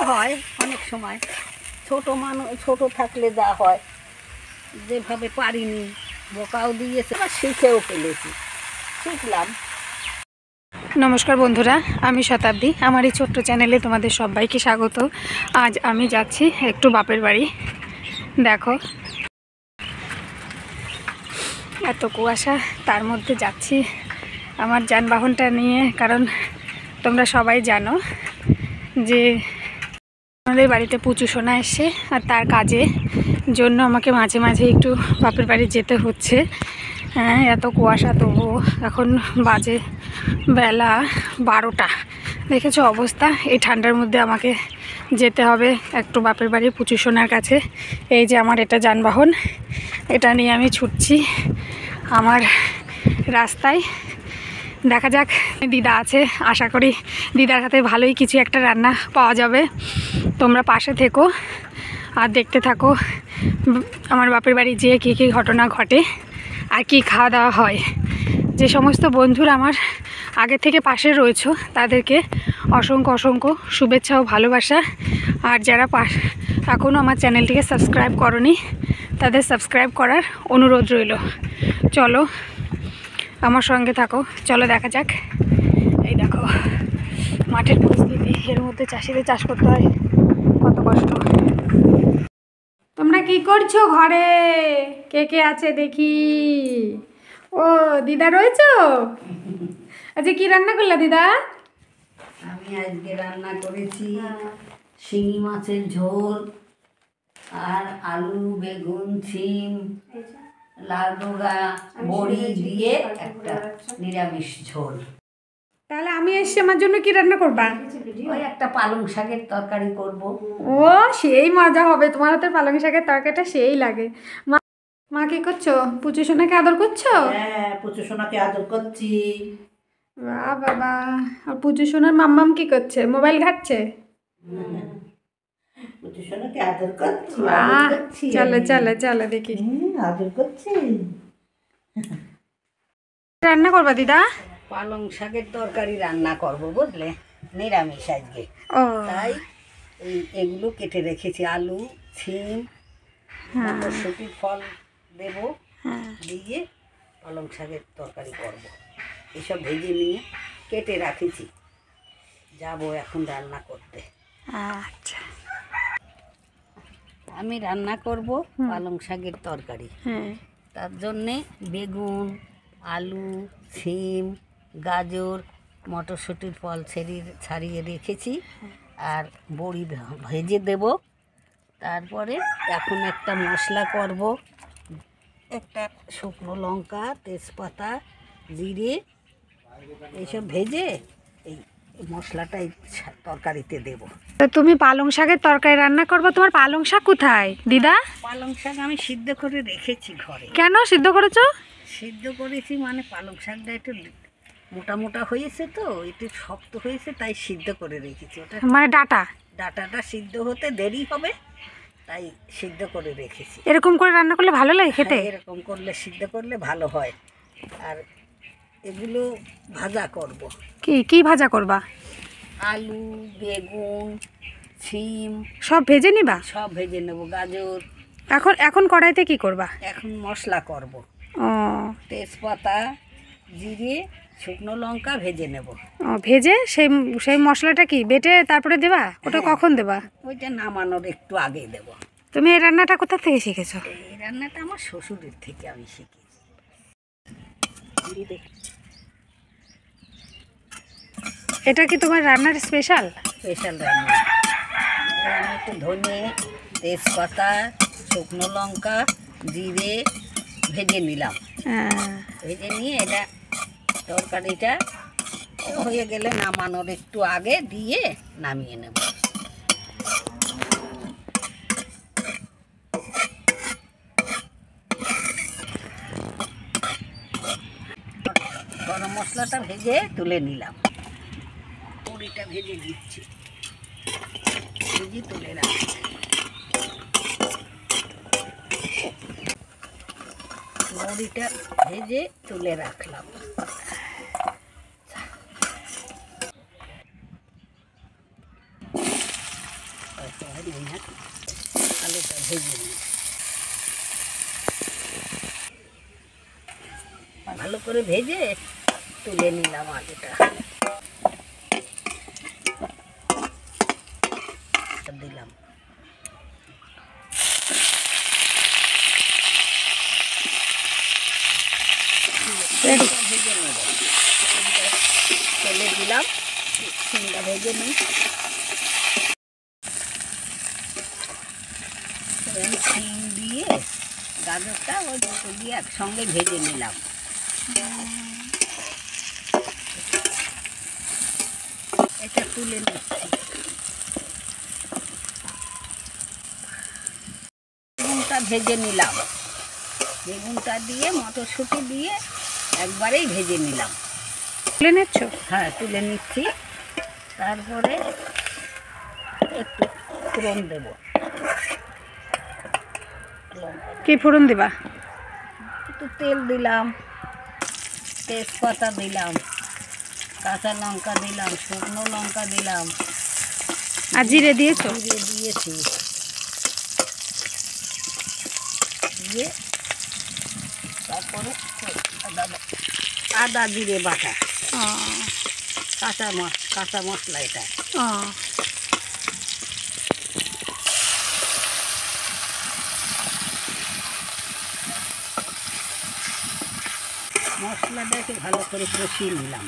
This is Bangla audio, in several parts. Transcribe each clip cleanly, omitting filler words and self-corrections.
হয় অনেক সময়, ছোট থাকলে যা হয়, যেভাবে পারিনি বোকাও দিয়েছে, শিখেও ফেলেছি, শিখলাম। নমস্কার বন্ধুরা, আমি শতাব্দী। আমার এই ছোট্ট চ্যানেলে তোমাদের সবাইকে স্বাগত। আজ আমি যাচ্ছি একটু বাপের বাড়ি। দেখো এত কুয়াশা, তার মধ্যে যাচ্ছি আমার যানবাহনটা নিয়ে, কারণ তোমরা সবাই জানো যে আমাদের বাড়িতে পুচু সোনা এসছে, আর তার কাজে জন্য আমাকে মাঝে মাঝে একটু বাপের বাড়ি যেতে হচ্ছে। হ্যাঁ, এত কুয়াশা, তবুও এখন বাজে বেলা 12টা। দেখেছো অবস্থা, এই ঠান্ডার মধ্যে আমাকে যেতে হবে একটু বাপের বাড়ি পুচু সোনার কাছে। এই যে আমার এটা যানবাহন, এটা নিয়ে আমি ছুটছি আমার রাস্তায়। দেখা যাক, দিদা আছে, আশা করি দিদার হাতে ভালোই কিছু একটা রান্না পাওয়া যাবে। তোমরা পাশে থেকো আর দেখতে থাকো আমার বাপের বাড়ি যেয়ে কী কী ঘটনা ঘটে আর কি খাওয়া দাওয়া হয়। যে সমস্ত বন্ধুরা আমার আগে থেকে পাশে রয়েছো, তাদেরকে অসংখ্য অসংখ্য শুভেচ্ছা ও ভালোবাসা। আর যারা এখনও আমার চ্যানেলটিকে সাবস্ক্রাইব করনি, তাদের সাবস্ক্রাইব করার অনুরোধ রইল। চলো আমার সঙ্গে থাকো, চলো দেখা যাক। এই দেখো মাঠের পরিস্থিতি, এর মধ্যে চাষিদের চাষ করতে হয়, কত কষ্ট। তোমরা কি করছো ঘরে? কে কে আছে দেখি? ও দিদা রয়েছো? আচ্ছা, কি রান্না করলা দিদা? আমি আজকে রান্না করেছি শিঙি মাছের ঝোল আর আলু, বেগুন, সিম, লাল ডগা, বড়ি দিয়ে একটা নিরামিষ ঝোল। তাহলে আমি এসে আমার জন্য কি রান্না করবা? ওই একটা পালং শাকের তরকারি করব। ও সেই মজা হবে, তোমার হাতের পালং শাকের তরকারিটা সেই লাগে। মা কি করছো? পুচু সোনাকে আদর করছো? হ্যাঁ, পুচু সোনাকে আদর করছি। বাহ বাবা। আর পুচু সোনার মাম্মাম কি করছে? মোবাইল ঘাটছে? পুচু সোনাকে আদর করছি। চলো চলো চলো দেখি। আদর করছি। রান্না করবা দিদা? পালং শাকের তরকারি রান্না করব, বুঝলে, নিরামিষ আজকে। ও তাই এগুলো কেটে রেখেছি, আলু, সিম, মটরশুঁটির ফল দেব, দিয়ে পালং শাকের তরকারি করব। এসব ভেজে নিয়ে কেটে রাখেছি, যাব এখন রান্না করতে। আচ্ছা, আমি রান্না করব পালং শাকের তরকারি। তার জন্যে বেগুন, আলু, সিম, গাজর, মটরশুঁটির ফল ছাড়িয়ে রেখেছি, আর বড়ি ভেজে দেব। তারপরে এখন একটা মশলা করব, একটা শুকনো লঙ্কা, তেজপাতা, জিরে, এইসব ভেজে এই মশলাটা এই তরকারিতে দেব। তো তুমি পালং শাকের তরকারি রান্না করবো, তোমার পালং শাক কোথায় দিদা? পালং শাক আমি সিদ্ধ করে রেখেছি ঘরে। কেন সিদ্ধ করেছো? সিদ্ধ করেছি মানে পালং শাকটা একটু মোটা মোটা হয়েছে, তো একটু শক্ত হয়েছে, তাই সিদ্ধ করে রেখেছি। ওটা মানে ডাটাটা সিদ্ধ হতে দেরি হবে, তাই সিদ্ধ করে রেখেছি। এরকম করে রান্না করলে ভালো লাগে খেতে? এরকম করলে, সিদ্ধ করলে ভালো হয়। আর এগুলো ভাজা করব। কি কি ভাজা করবা? আলু, বেগুন, সিম সব ভেজে নিবা? সব ভেজে নেব, গাজর। এখন কড়াইতে কি করবা? এখন মশলা করব। ও তেজপাতা, জিরে, শুকনো লঙ্কা ভেজে নেব। ভেজে সেই মশলাটা কি বেটে তারপরে দেবা? ওটা কখন দেবা? ওইটা নামানোর একটু আগে দেব। তুমি এই রান্নাটা কোথা থেকে শিখেছো? এই রান্নাটা আমার শ্বশুরের থেকে আমি শিখেছি। এটা কি তোমার রান্নার স্পেশাল রান্না। আমি একটু ধনে, তেজপাতা, শুকনো লঙ্কা, জিরে ভেজে নিলাম। ভেজে নিয়ে এটা তরকারিটা হয়ে গেলে নামানোর একটু আগে দিয়ে নামিয়ে নেব। গরম মশলাটা ভেজে তুলে নিলাম, বড়িটা ভেজে দিচ্ছি, ভেজে তুলে রাখছি। বড়িটা ভেজে তুলে রাখলাম। আলুটা ভেজে নিই, ভালো করে ভেজে তুলে নিলাম আলুটা, দিলাম ভেজে নেব, তেলে দিলাম, সিমটা ভেজে নিই, সিম দিয়ে গাজরটা ওই দুটো দিয়ে একসঙ্গে ভেজে নিলাম। এটা তুলে নিচ্ছি, বেগুনটা ভেজে নিলাম, বেগুনটা দিয়ে মটরশুঁটি দিয়ে একবারেই ভেজে নিলাম। তুলে নিচ্ছ? হ্যাঁ, তুলে নিচ্ছি। তারপরে একটু ফোড়ন দেব। কি ফোড়ন দিবা? একটু তেল দিলাম, তেজপাতা দিলাম, কাঁচা লঙ্কা দিলাম, শুকনো লঙ্কা দিলাম, আর জিরে দিয়েছো? জিরে দিয়েছি, দিয়ে তারপরে আদা জিরে বাটা, কাঁচা মশলা এটা। মশলাটাকে ভালো করে কষিয়ে নিলাম।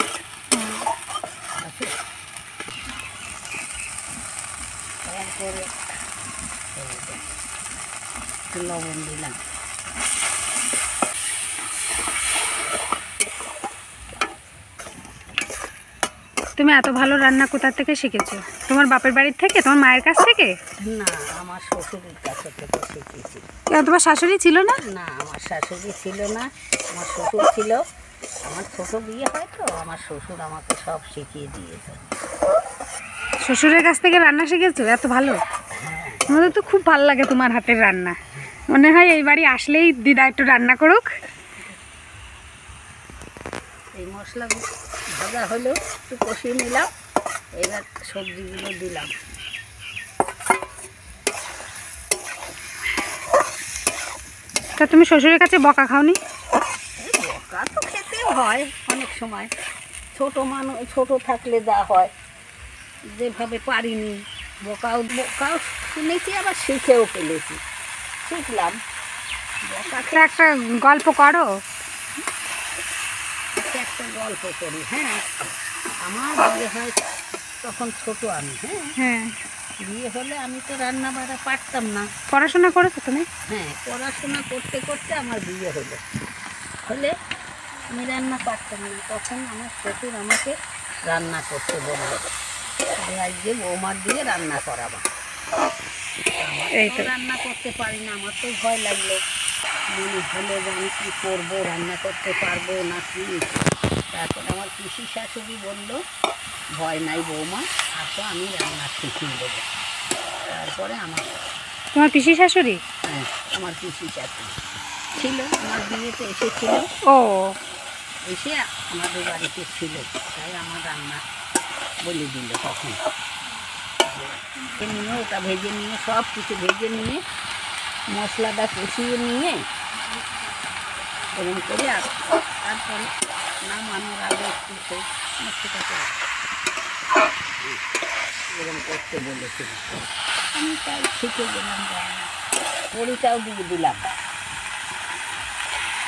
তারপরে লবণ দিলাম, তুমি এত ভালো রান্না কোথা থেকে শিখেছো? তোমার বাপের বাড়ির থেকে, তোমার মায়ের কাছ থেকে? না, আমার শ্বশুরের কাছে থেকে শিখেছি। তোমার শাশুড়ি ছিল না? না, আমার শাশুড়ি ছিল না, আমার শ্বশুর ছিল। আমার ছোট বিয়ে হয় তো, আমার শ্বশুর আমাকে সব শিখিয়ে দিয়েছে। শ্বশুরের কাছ থেকে রান্না শিখেছো? এত ভালো? আমাদের তো খুব ভালো লাগে তোমার হাতের রান্না। মনে হয় এই বাড়ি আসলেই দিদা একটু রান্না করুক। এই মশলাগুলো ভাজা হলেও একটু কষিয়ে নিলাম, এবার সবজিগুলো দিলাম। তা তুমি শ্বশুরের কাছে বকা খাওনি? বকা তো খেতেও হয় অনেক সময়, ছোট থাকলে যা হয়, যেভাবে পারিনি বকাও শুনেছি, আবার শিখেও ফেলেছি, শিখলাম। বকা একটা গল্প করো। একটা গল্প করি। হ্যাঁ, আমার বিয়ে হয় তখন ছোট আমি। হ্যাঁ, বিয়ে হলে আমি তো রান্না বাড়া পারতাম না। পড়াশোনা করেছো তুমি? হ্যাঁ, পড়াশোনা করতে করতে আমার বিয়ে হলে আমি রান্না পারতাম না। তখন আমার শ্বশুর আমাকে রান্না করতে বললো, আজকে বৌমার দিয়ে রান্না করাবা। এই তো রান্না করতে পারি না, আমার তো ভয় লাগলো, মনে হলো যে আমি কী করবো, রান্না করতে পারবো না কি। তারপর আমার পিসি শাশুড়ি বললো, ভয় নাই বৌমা, আসো আমি রান্না শিখিয়ে দেবো। তারপরে তোমার পিসি শাশুড়ি? হ্যাঁ, আমার পিসি শাশুড়ি ছিল, আমার বিয়েতে এসেছিল। ও, এসে আমাদের বাড়িতে ছিল, তাই আমার রান্না বলে দিল। তখন নিয়ে ওটা ভেজে নিয়ে, সব কিছু ভেজে নিয়ে, মশলাটা কষিয়ে নিয়ে এরকম করে, তারপরে নামানোর আগে একটু সেই মশলাটাকে এরকম করতে বলেছিল। আমি তাই শিখে গেলাম রান্না। বড়িটাও দিয়ে দিলাম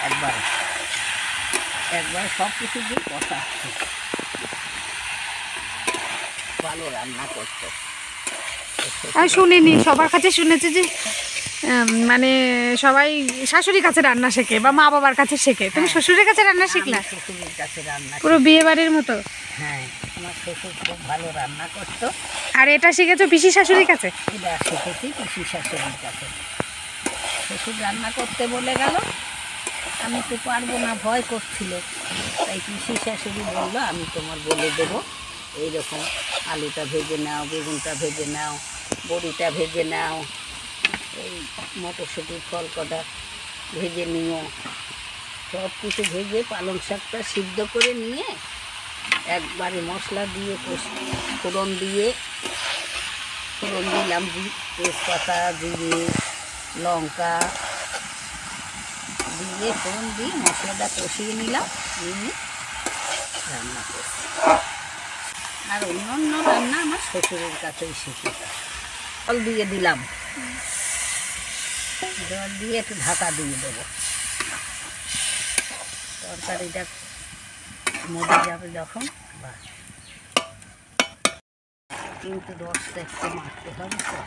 একবার সব কিছু দিয়ে কষাচ্ছি। ভালো রান্না করতো। আমি শুনিনি, সবার কাছে শুনেছি যে মানে সবাই শাশুড়ির কাছে রান্না শেখে বা মা বাবার কাছে শেখে। তুমি শ্বশুরের কাছে রান্না শিখলা? শ্বশুরের কাছে রান্না, পুরো বিয়ে বাড়ির মতো। হ্যাঁ, আমার শ্বশুর খুব ভালো রান্না করতো। আর এটা শিখেছো পিসি শাশুড়ির কাছে? এটা শিখেছি পিসি শাশুড়ির কাছে। শ্বশুর রান্না করতে বলে গেল, আমি তো পারবো না, ভয় করছিল। তাই পিসি শাশুড়ি বললো, আমি তোমার বলে দেবো, এইরকম আলুটা ভেজে নাও, বেগুনটা ভেজে নাও, বড়িটা ভেজে নাও, এই মটরশুঁটির ফল কটা ভেজে নিও। সব কিছু ভেজে পালং শাকটা সিদ্ধ করে নিয়ে একবারে মশলা দিয়ে ফোড়ন দিয়ে ফোড়ন দিলাম, তেজপাতা, জিরে, লঙ্কা দিয়ে ফোড়ন দিয়ে মশলাটা কষিয়ে নিলাম, নিয়ে রান্না করছি। আর অন্য অন্য রান্না আমার শ্বশুরের কাছেই শিখি। জল দিয়ে দিলাম, জল দিয়ে একটু ঢাকা দিয়ে দেবো। তরকারিটা মজে যাবে যখন, বাস। কিন্তু রসটা একটু মারতে হবে তো,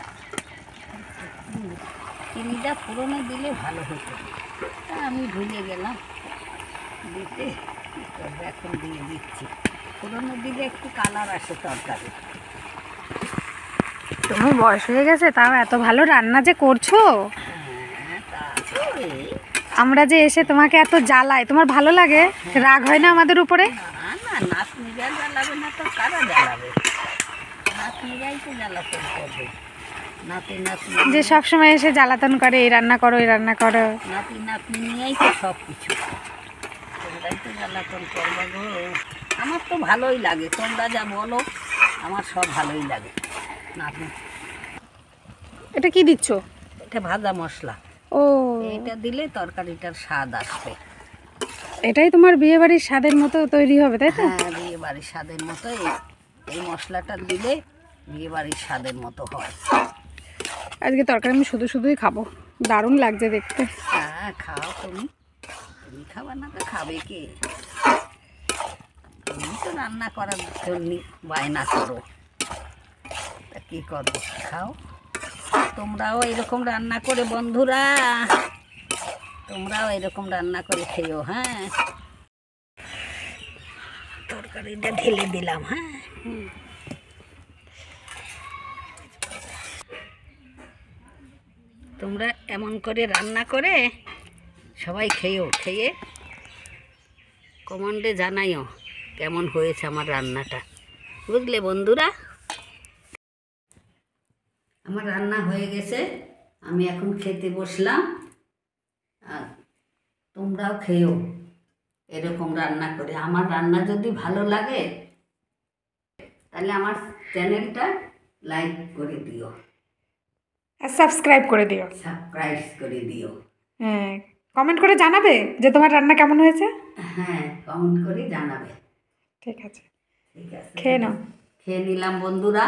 চিনিটা ফোড়নে দিলে ভালো হতো, তা আমি ভুলে গেলাম দিতে। তবে এখন দিয়ে দিচ্ছি, ফোড়নে দিলে একটু কালার আসে তরকারি। তোমার বয়স হয়ে গেছে, তাও এত ভালো রান্না যে করছো। হ্যাঁ, তা তো এই। আমরা যে এসে তোমাকে এত জ্বালাই, তোমার ভালো লাগে? রাগ হয় না আমাদের উপরে? না না, নাতনিরা জ্বালাবে না তো কারা জ্বালাবে? নাতনিরাই তো জ্বালাতন করবে। নাতি নাতনি যে সবসময় এসে জ্বালাতন করে, এই রান্না করো, এই রান্না করো। নাতি নাতনি নিয়েই তো সব কিছু, তোমরাই তো জ্বালাতন করবে গো। আমার তো ভালোই লাগে, তোমরা যা বলো আমার সব ভালোই লাগে। নাতনি, এটা কি দিচ্ছ? এটা ভাজা মশলা, ও, এটা দিলে তরকারিটার স্বাদ আসবে। এটাই তোমার বিয়ে বাড়ির স্বাদের মতো তৈরি হবে, তাই তো? হ্যাঁ, বিয়ে বাড়ির স্বাদের মতো এই মশলাটা দিলে বিয়ে বাড়ির স্বাদের মতো হয়। আজকে তরকারি আমি শুধু শুধুই খাবো, দারুণ লাগছে দেখতে। হ্যাঁ, খাও তুমি। তুমি খাবে না তো খাবে কে? তুমি তো রান্না করার জন্য বায়না করো, তা কী করবো, খাও। তোমরাও এরকম রান্না করে, বন্ধুরা তোমরাও এরকম রান্না করে খেও। হ্যাঁ, তরকারিটা ঢেলে দিলাম। হ্যাঁ, তোমরা এমন করে রান্না করে সবাই খেয়েও, খেয়ে কমেন্টে জানাইও কেমন হয়েছে আমার রান্নাটা, বুঝলে বন্ধুরা? আমার রান্না হয়ে গেছে, আমি এখন খেতে বসলাম। আর তোমরাও খেয়েও এরকম রান্না করে। আমার রান্না যদি ভালো লাগে তাহলে আমার চ্যানেলটা লাইক করে দিও, আর সাবস্ক্রাইব করে দিও। সাবস্ক্রাইব করে দিও। হ্যাঁ, কমেন্ট করে জানাবে যে তোমার রান্না কেমন হয়েছে। হ্যাঁ, কমেন্ট করে জানাবে। ঠিক আছে, ঠিক আছে, খেয়ে নাও। খেয়ে নিলাম বন্ধুরা।